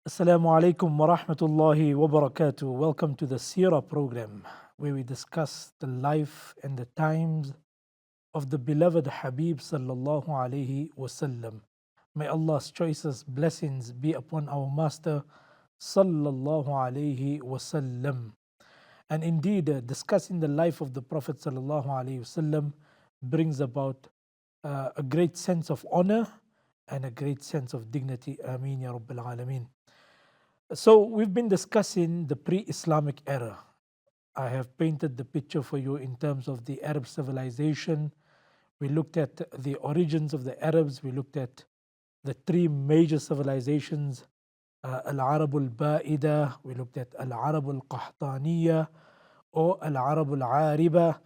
Assalamu alaikum wa rahmatullahi wa barakatuh. Welcome to the Seerah program where we discuss the life and the times of the beloved Habib sallallahu alaihi wasallam. May Allah's choicest blessings be upon our master sallallahu alaihi wasallam. And indeed, discussing the life of the Prophet sallallahu alaihi wasallam brings about a great sense of honor and a great sense of dignity. Ameen ya Rabbil Alameen. So, we've been discussing the pre Islamic era. I have painted the picture for you in terms of the Arab civilization. We looked at the origins of the Arabs, we looked at the three major civilizations Al Arab al Ba'ida, we looked at Al Arab al Qahtaniya or Al Arab al Ariba,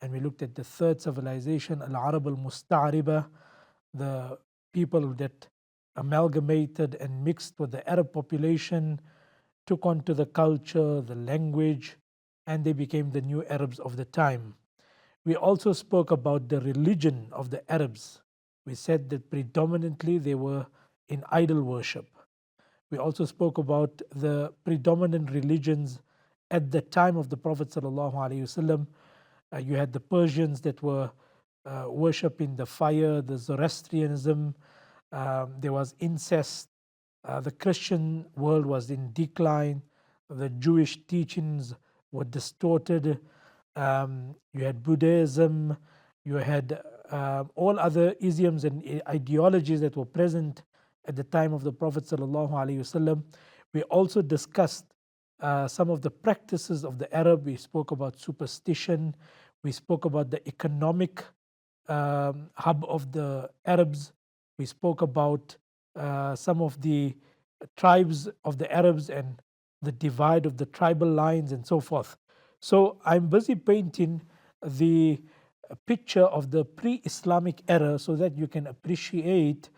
and we looked at the third civilization, Al Arab al Musta'riba, the people that amalgamated and mixed with the Arab population, took on to the culture, the language, and they became the new Arabs of the time. We also spoke about the religion of the Arabs. We said that predominantly they were in idol worship. We also spoke about the predominant religions at the time of the Prophet ﷺ. You had the Persians that were worshipping the fire, the Zoroastrianism, there was incest, the Christian world was in decline, the Jewish teachings were distorted, you had Buddhism, you had all other isms and ideologies that were present at the time of the Prophet ﷺ. We also discussed some of the practices of the Arab. We spoke about superstition, we spoke about the economic hub of the Arabs, we spoke about some of the tribes of the Arabs and the divide of the tribal lines and so forth. So I'm busy painting the picture of the pre-Islamic era so that you can appreciate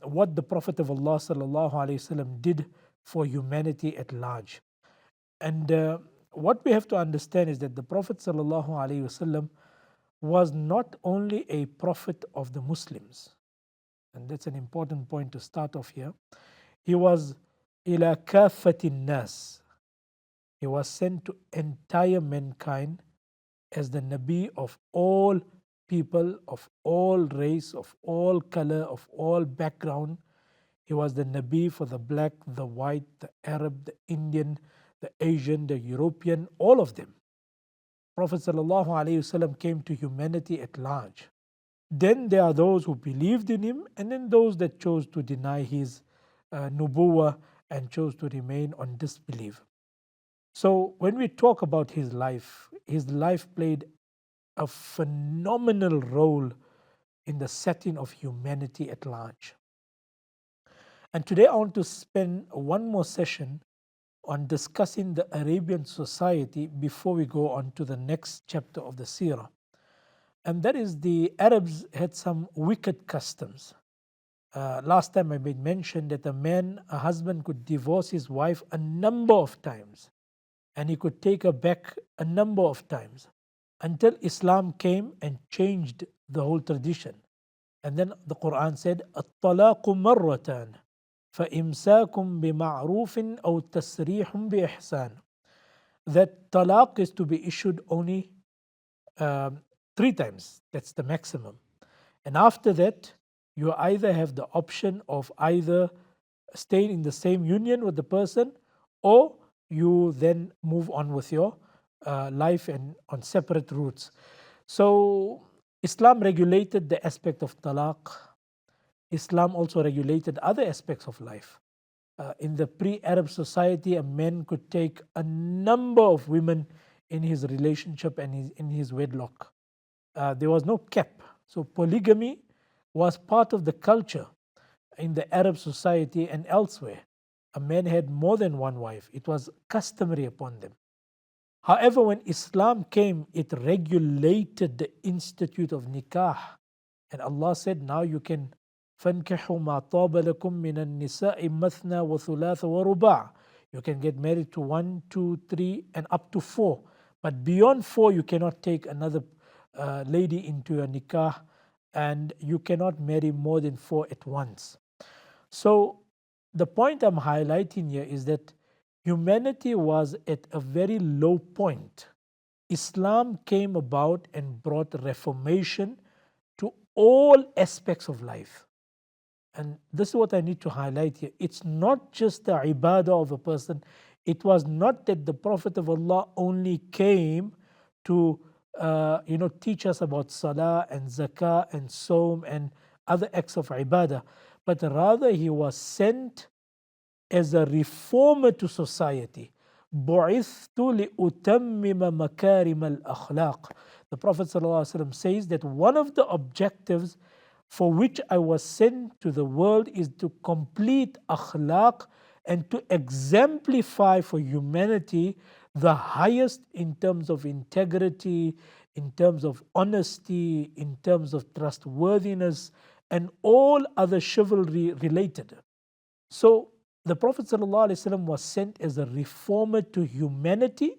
what the Prophet of Allah sallallahu alaihi wasallam did for humanity at large. And what we have to understand is that the Prophet sallallahu alaihi wasallam was not only a prophet of the Muslims, and that's an important point to start off here. He was ila kafatin nas. He was sent to entire mankind as the Nabi of all people, of all race, of all color, of all background. He was the Nabi for the black, the white, the Arab, the Indian, the Asian, the European, all of them. Prophet ﷺ came to humanity at large. Then there are those who believed in him, and then those that chose to deny his nubuwah and chose to remain on disbelief. So when we talk about his life played a phenomenal role in the setting of humanity at large. And today I want to spend one more session on discussing the Arabian society before we go on to the next chapter of the Seerah. And that is, the Arabs had some wicked customs. Last time I made mention that a husband could divorce his wife a number of times, and he could take her back a number of times until Islam came and changed the whole tradition. And then the Quran said, "At-talaqu marratan, فَإِمْسَاكُمْ بِمَعْرُوفٍ أَوْ تَسْرِيحٌ بِإِحْسَانٍ." That talaq is to be issued only 3 times. That's the maximum. And after that, you either have the option of either staying in the same union with the person, or you then move on with your life and on separate routes. So Islam regulated the aspect of talaq. Islam also regulated other aspects of life. In the pre-Arab society, a man could take a number of women in his relationship and in his wedlock. There was no cap. So polygamy was part of the culture in the Arab society and elsewhere. A man had more than one wife. It was customary upon them. However, when Islam came, it regulated the institute of nikah. And Allah said, now you can فَانْكِحُوا مَا طَابَ لَكُم مِّنَ النِّسَاءِ مَثْنَى وَثُلَاثَ وَرُبَاعَ. You can get married to 1, 2, 3 and up to 4. But beyond 4, you cannot take another lady into your nikah, and you cannot marry more than 4 at once. So the point I'm highlighting here is that humanity was at a very low point. Islam came about and brought reformation to all aspects of life. And this is what I need to highlight here. It's not just the ibadah of a person. It was not that the Prophet of Allah only came to teach us about salah and zakah and saum and other acts of ibadah, but rather he was sent as a reformer to society. بُعِثْتُ لِأُتَمِّمَ مَكَارِمَ الْأَخْلَاقِ. The Prophet ﷺ says that one of the objectives for which I was sent to the world is to complete akhlaq and to exemplify for humanity the highest in terms of integrity, in terms of honesty, in terms of trustworthiness, and all other chivalry related. So the Prophet ﷺ was sent as a reformer to humanity,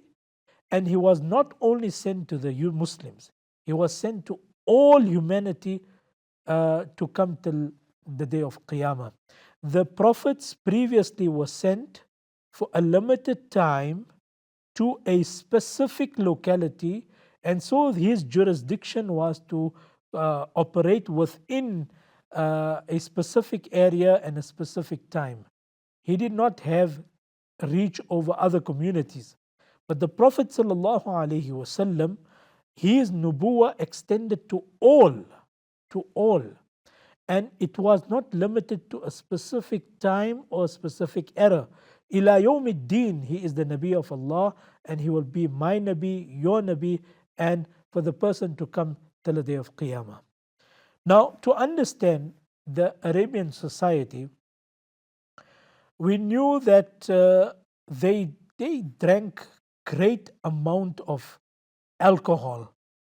and he was not only sent to the Muslims, he was sent to all humanity to come till the day of Qiyamah. The prophets previously were sent for a limited time to a specific locality, and so his jurisdiction was to operate within a specific area and a specific time. He did not have reach over other communities. But the Prophet ﷺ, his nubuwah extended to all, to all. And it was not limited to a specific time or a specific era. Ila yawmiddin, he is the Nabi of Allah, and he will be my Nabi, your Nabi, and for the person to come till the day of Qiyamah. Now, to understand the Arabian society, we knew that they drank great amount of alcohol,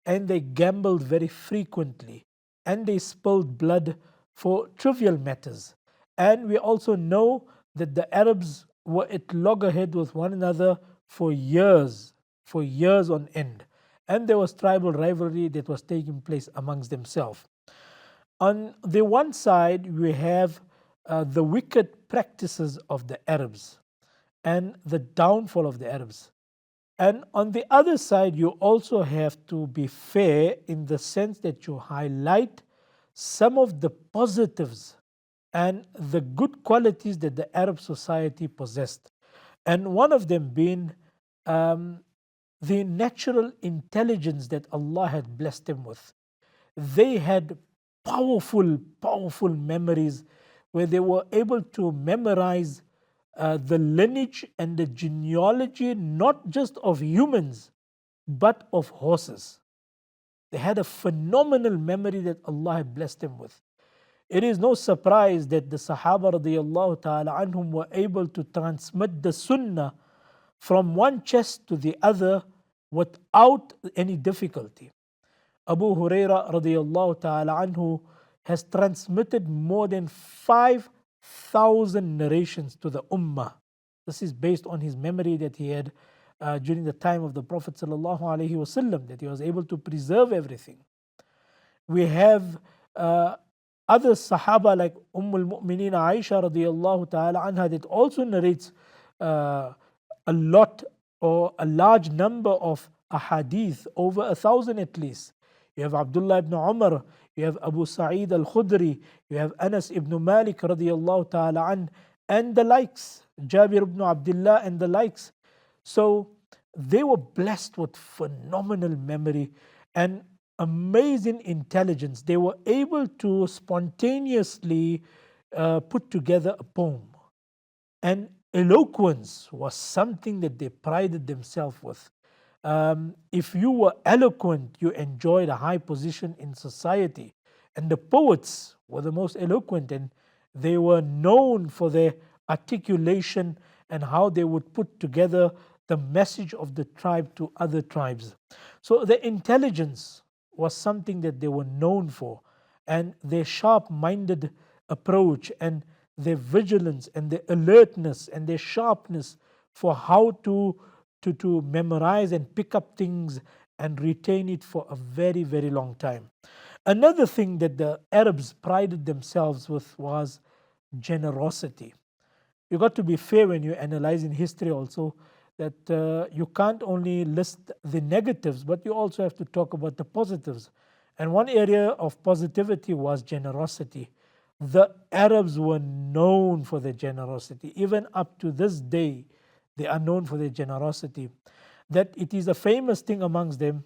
and they gambled very frequently, and they spilled blood for trivial matters. And we also know that the Arabs were at loggerhead with one another for years on end. And there was tribal rivalry that was taking place amongst themselves. On the one side, we have the wicked practices of the Arabs and the downfall of the Arabs. And on the other side, you also have to be fair in the sense that you highlight some of the positives and the good qualities that the Arab society possessed. And one of them being the natural intelligence that Allah had blessed them with. They had powerful memories where they were able to memorize the lineage and the genealogy not just of humans but of horses. They had a phenomenal memory that Allah had blessed them with. It is no surprise that the Sahaba radiallahu ta'ala anhum were able to transmit the Sunnah from one chest to the other without any difficulty. Abu Huraira radiallahu ta'ala anhu has transmitted more than 5,000 narrations to the Ummah. This is based on his memory that he had during the time of the Prophet sallallahu alaihi wasallam, that he was able to preserve everything. We have other Sahaba like al-Mu'mineen Aisha radiallahu ta'ala anha that also narrates a lot or a large number of ahadith, over 1,000 at least. You have Abdullah ibn Umar, you have Abu Sa'id al-Khudri, you have Anas ibn Malik radiallahu ta'ala an, and the likes, Jabir ibn Abdullah and the likes. So they were blessed with phenomenal memory and amazing intelligence. They were able to spontaneously put together a poem. And eloquence was something that they prided themselves with. If you were eloquent, you enjoyed a high position in society. And the poets were the most eloquent, and they were known for their articulation and how they would put together the message of the tribe to other tribes. So the intelligence was something that they were known for, and their sharp-minded approach and their vigilance and their alertness and their sharpness for how to memorize and pick up things and retain it for a very, very long time. Another thing that the Arabs prided themselves with was generosity. you got to be fair when you analyze in history also, that you can't only list the negatives, but you also have to talk about the positives. And one area of positivity was generosity. The Arabs were known for their generosity. Even up to this day, they are known for their generosity. That it is a famous thing amongst them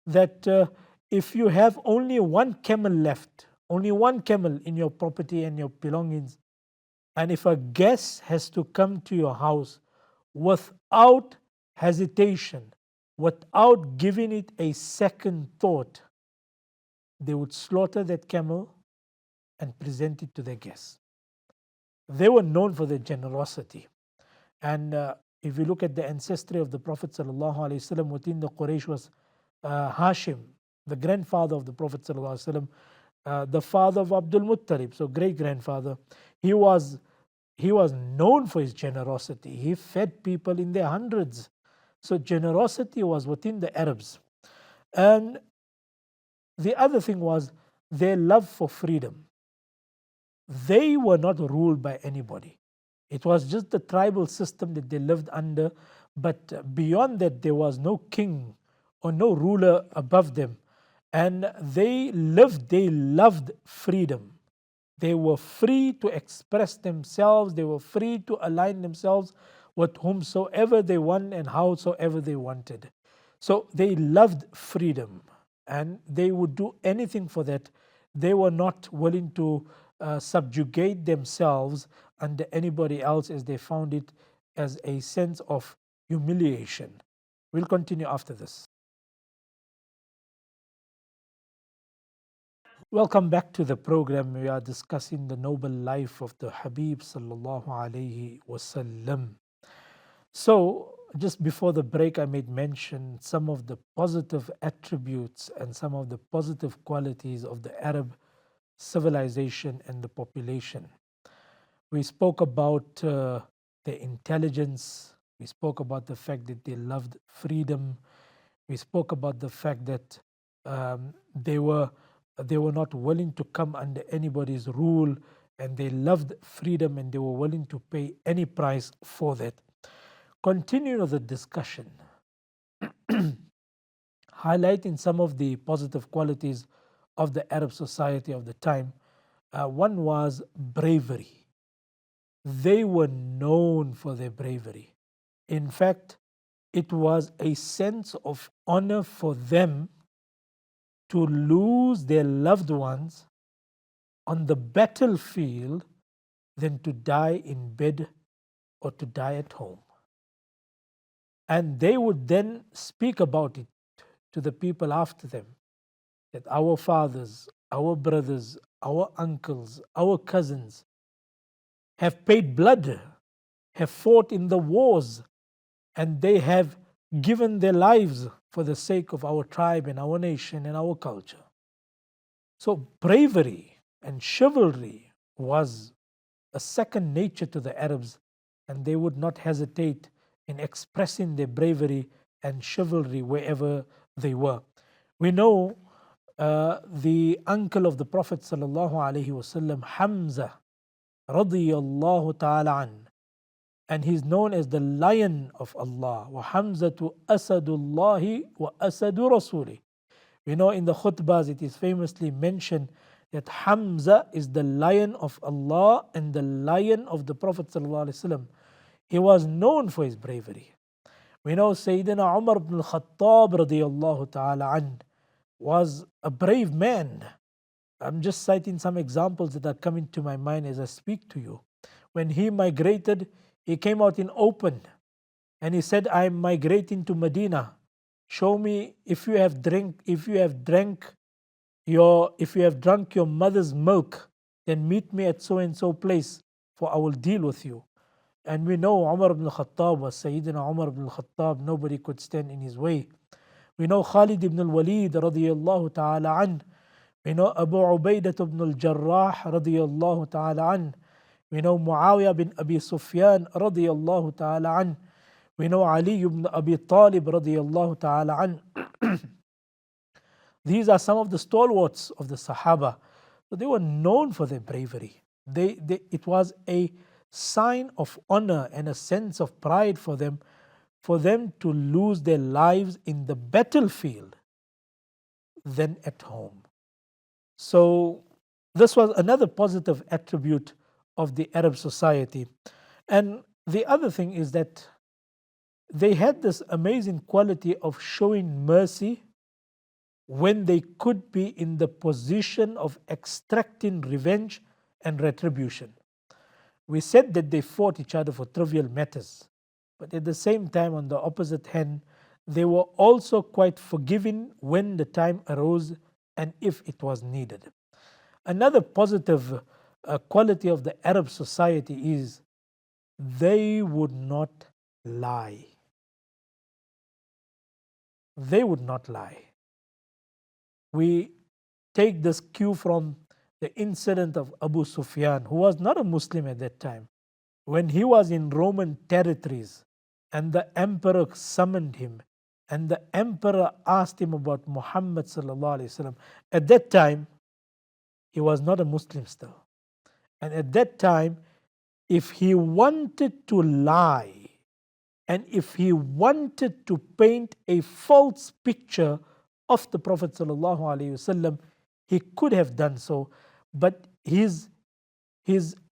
that if you have only one camel left, only one camel in your property and your belongings, and if a guest has to come to your house without hesitation, without giving it a second thought, they would slaughter that camel and present it to their guests. They were known for their generosity. And if you look at the ancestry of the Prophet ﷺ within the Quraysh was Hashim, the grandfather of the Prophet ﷺ, the father of Abdul Muttalib, so great grandfather. He was known for his generosity. He fed people in their hundreds. So generosity was within the Arabs. And the other thing was their love for freedom. They were not ruled by anybody. It was just the tribal system that they lived under, but beyond that there was no king or no ruler above them. And they loved freedom. They were free to express themselves, they were free to align themselves with whomsoever they want and howsoever they wanted. So they loved freedom and they would do anything for that. They were not willing to subjugate themselves under anybody else, as they found it as a sense of humiliation. We'll continue after this. Welcome back to the program. We are discussing the noble life of the Habib sallallahu alaihi wasallam. So, just before the break, I made mention some of the positive attributes and some of the positive qualities of the Arab civilization and the population. We spoke about their intelligence. We spoke about the fact that they loved freedom. We spoke about the fact that they were not willing to come under anybody's rule, and they loved freedom and they were willing to pay any price for that. Continuing the discussion, highlighting some of the positive qualities of the Arab society of the time. One was bravery. They were known for their bravery. In fact, it was a sense of honor for them to lose their loved ones on the battlefield than to die in bed or to die at home. And they would then speak about it to the people after them, that our fathers, our brothers, our uncles, our cousins have paid blood, have fought in the wars, and they have given their lives for the sake of our tribe and our nation and our culture. So bravery and chivalry was a second nature to the Arabs, and they would not hesitate in expressing their bravery and chivalry wherever they were. We know the uncle of the Prophet sallallahu alaihi wasallam, Hamza radiyallahu ta'ala an, and he's known as the lion of Allah. Wa Hamzatu asadullahi wa asadu rasuli. We know in the khutbahs it is famously mentioned that Hamza is the lion of Allah and the lion of the Prophet sallallahu alaihi wasallam. He was known for his bravery. We know Sayyidina Umar ibn al-Khattab radiyallahu ta'ala an was a brave man. I'm just citing some examples that are coming to my mind as I speak to you. When he migrated, he came out in open and he said, I'm migrating to Medina. Show me if you have drunk your mother's milk, then meet me at so and so place, for I will deal with you. And we know Umar ibn al-Khattab was Sayyidina Umar ibn al-Khattab. Nobody could stand in his way. We know Khalid ibn al-Walid radiyallahu ta'ala an. We know Abu Ubaidah ibn al-Jarrah radiyallahu ta'ala an. We know Muawiyah bin Abi Sufyan radiyallahu ta'ala an. We know Ali ibn Abi Talib radiyallahu ta'ala an. These are some of the stalwarts of the Sahaba. So they were known for their bravery. It was a sign of honor and a sense of pride for them to lose their lives in the battlefield than at home. So, this was another positive attribute of the Arab society. And the other thing is that they had this amazing quality of showing mercy when they could be in the position of extracting revenge and retribution. We said that they fought each other for trivial matters, but at the same time, on the opposite hand, they were also quite forgiving when the time arose and if it was needed. Another positive quality of the Arab society is they would not lie. They would not lie. We take this cue from the incident of Abu Sufyan, who was not a Muslim at that time. When he was in Roman territories and the emperor summoned him and the emperor asked him about Muhammad sallallahu alaihi wasallam, at that time he was not a Muslim still. And at that time, if he wanted to lie and if he wanted to paint a false picture of the Prophet sallallahu alaihi wasallam, he could have done so, but his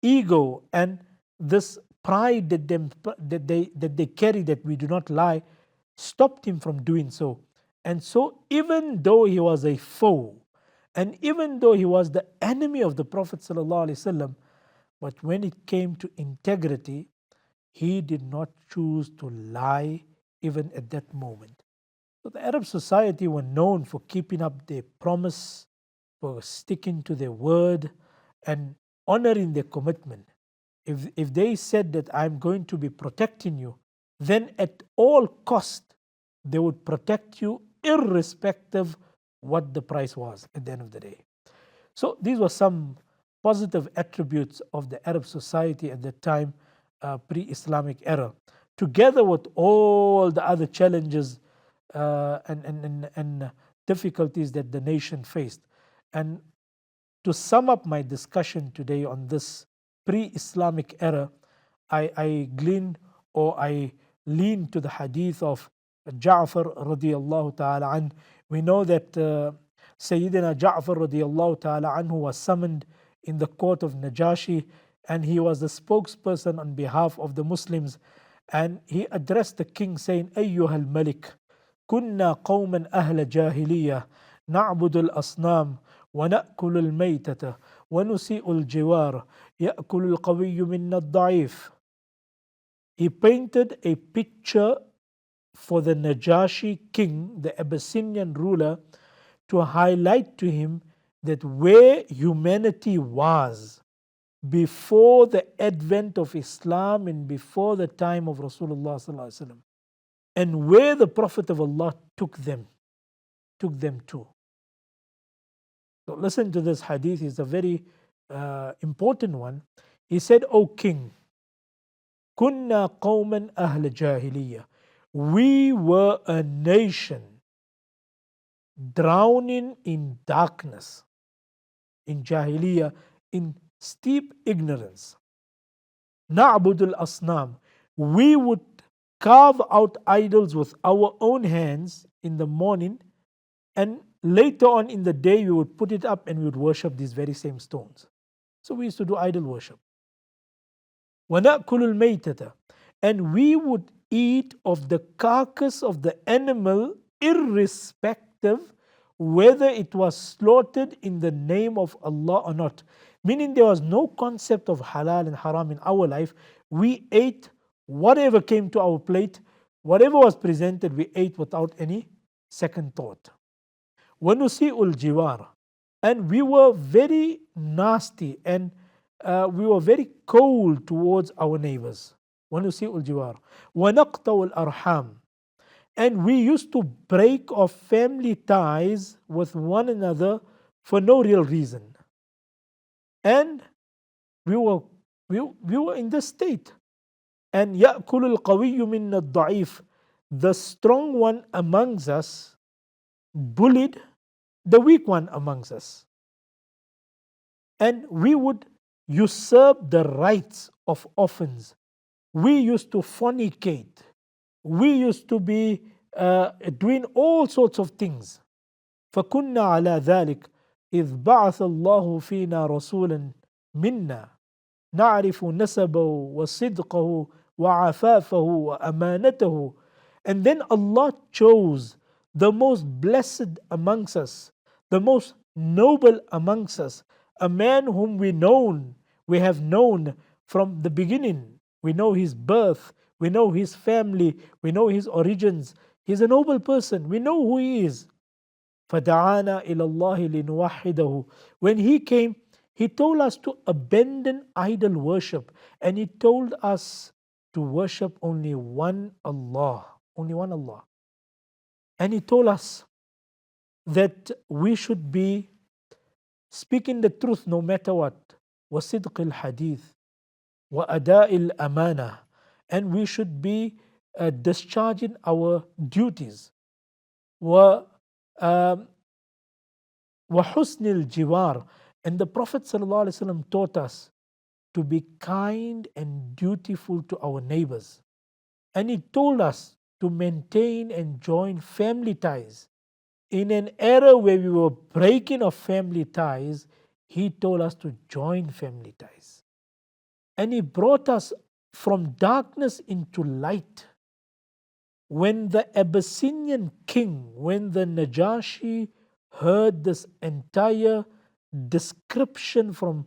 ego and this pride that they carry, that we do not lie, stopped him from doing so. And so, even though he was a foe, and even though he was the enemy of the Prophet sallallahu alaihi wasallam, but when it came to integrity, he did not choose to lie even at that moment. So the Arab society were known for keeping up their promise, for sticking to their word and honoring their commitment. If they said that I'm going to be protecting you, then at all cost they would protect you irrespective what the price was at the end of the day. So these were some positive attributes of the Arab society at that time, pre-Islamic era, together with all the other challenges and difficulties that the nation faced. And to sum up my discussion today on this pre-Islamic era, I glean or I lean to the hadith of Ja'far radiallahu ta'ala an. We know that Sayyidina Ja'far radiallahu ta'ala anhu was summoned in the court of Najashi, and he was the spokesperson on behalf of the Muslims, and he addressed the king saying, Ayyuhal Malik, kunna qawman ahla jahiliyyah, na'budu al-asnam, ونأكل الميتة ونسيء الجوار يأكل القوي منا الضعيف. He painted a picture for the Najashi king, the Abyssinian ruler, to highlight to him that where humanity was before the advent of Islam and before the time of Rasulullah sallallahu alaihi wasallam, and where the Prophet of Allah took them to. So listen to this hadith, it's a very important one. He said, O king, kunna qawman ahl jahiliyyah, we were a nation drowning in darkness, in jahiliyyah, in steep ignorance. Na'budul asnam, we would carve out idols with our own hands in the morning, and later on in the day we would put it up and we would worship these very same stones. So we used to do idol worship. وَنَأْكُلُ الْمَيْتَةَ, and we would eat of the carcass of the animal irrespective whether it was slaughtered in the name of Allah or not. Meaning there was no concept of halal and haram in our life. We ate whatever came to our plate, whatever was presented, we ate without any second thought. وَنُسِيءُ الْجِوَارِ, and we were very nasty and we were very cold towards our neighbors. وَنُسِيءُ الْجِوَارِ وَنَقْطَعُ الْأَرْحَامِ, and we used to break off family ties with one another for no real reason. And we were in this state. And يَأْكُلُ الْقَوِيُّ مِنَّا الضَّعِيفِ, the strong one amongst us bullied the weak one amongst us. And we would usurp the rights of offense. We used to fornicate. We used to be doing all sorts of things. فكنا على ذلك إذ بعث الله فينا رسولا منا نعرف نسبه وصدقه وعفافه وأمانته. And then Allah chose the most blessed amongst us, the most noble amongst us, a man whom we have known from the beginning. We know his birth, we know his family, we know his origins. He's a noble person, we know who he is. فَدَعَانَا إِلَى اللَّهِ لِنُوَحِّدَهُ. When he came, he told us to abandon idol worship, and he told us to worship only one Allah, only one Allah. And he told us that we should be speaking the truth no matter what. وَصِدْقِ الْحَدِيثِ وَأَدَاءِ الْأَمَانَةِ. And we should be discharging our duties. وَحُسْنِ الْجِوَارِ. And the Prophet ﷺ taught us to be kind and dutiful to our neighbors. And he told us to maintain and join family ties. In an era where we were breaking of family ties, he told us to join family ties. And he brought us from darkness into light. When the Abyssinian king, when the Najashi heard this entire description from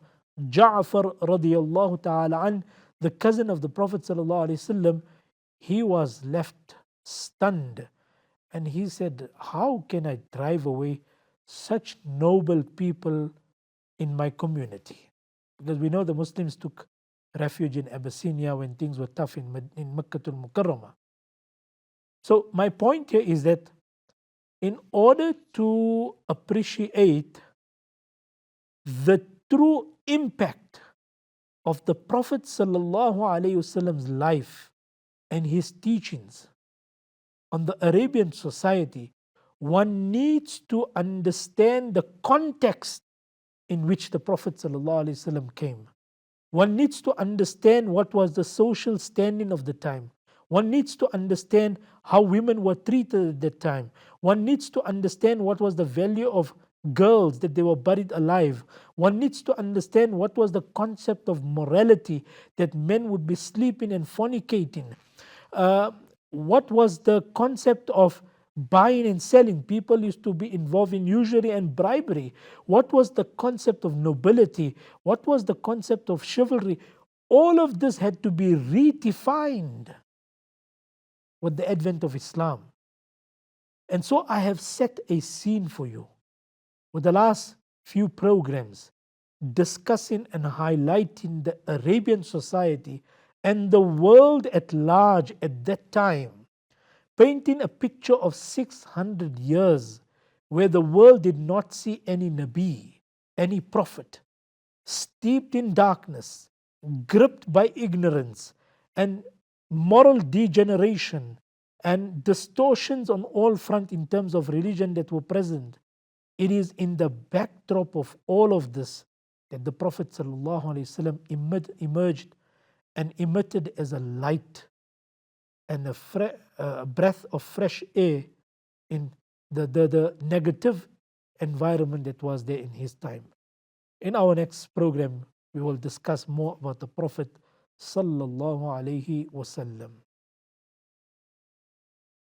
Ja'far radiallahu ta'ala an, the cousin of the Prophet sallallahu alaihi wasallam, he was left stunned. And he said, how can I drive away such noble people in my community? Because we know the Muslims took refuge in Abyssinia when things were tough in Makkah al-Mukarramah. So my point here is that in order to appreciate the true impact of the Prophet sallallahu alaihi wasallam's life and his teachings on the Arabian society, one needs to understand the context in which the Prophet ﷺ came. One needs to understand what was the social standing of the time. One needs to understand how women were treated at that time. One needs to understand what was the value of girls, that they were buried alive. One needs to understand what was the concept of morality, that men would be sleeping and fornicating. What was the concept of buying and selling? People used to be involved in usury and bribery. What was the concept of nobility? What was the concept of chivalry? All of this had to be redefined with the advent of Islam. And so I have set a scene for you with the last few programs discussing and highlighting the Arabian society and the world at large at that time, painting a picture of 600 years where the world did not see any Nabi, any prophet, steeped in darkness, gripped by ignorance and moral degeneration and distortions on all fronts in terms of religion that were present. It is in the backdrop of all of this that the Prophet ﷺ emerged and emitted as a light and a breath of fresh air in the negative environment that was there in his time. In our next program, we will discuss more about the Prophet sallallahu alaihi wasallam.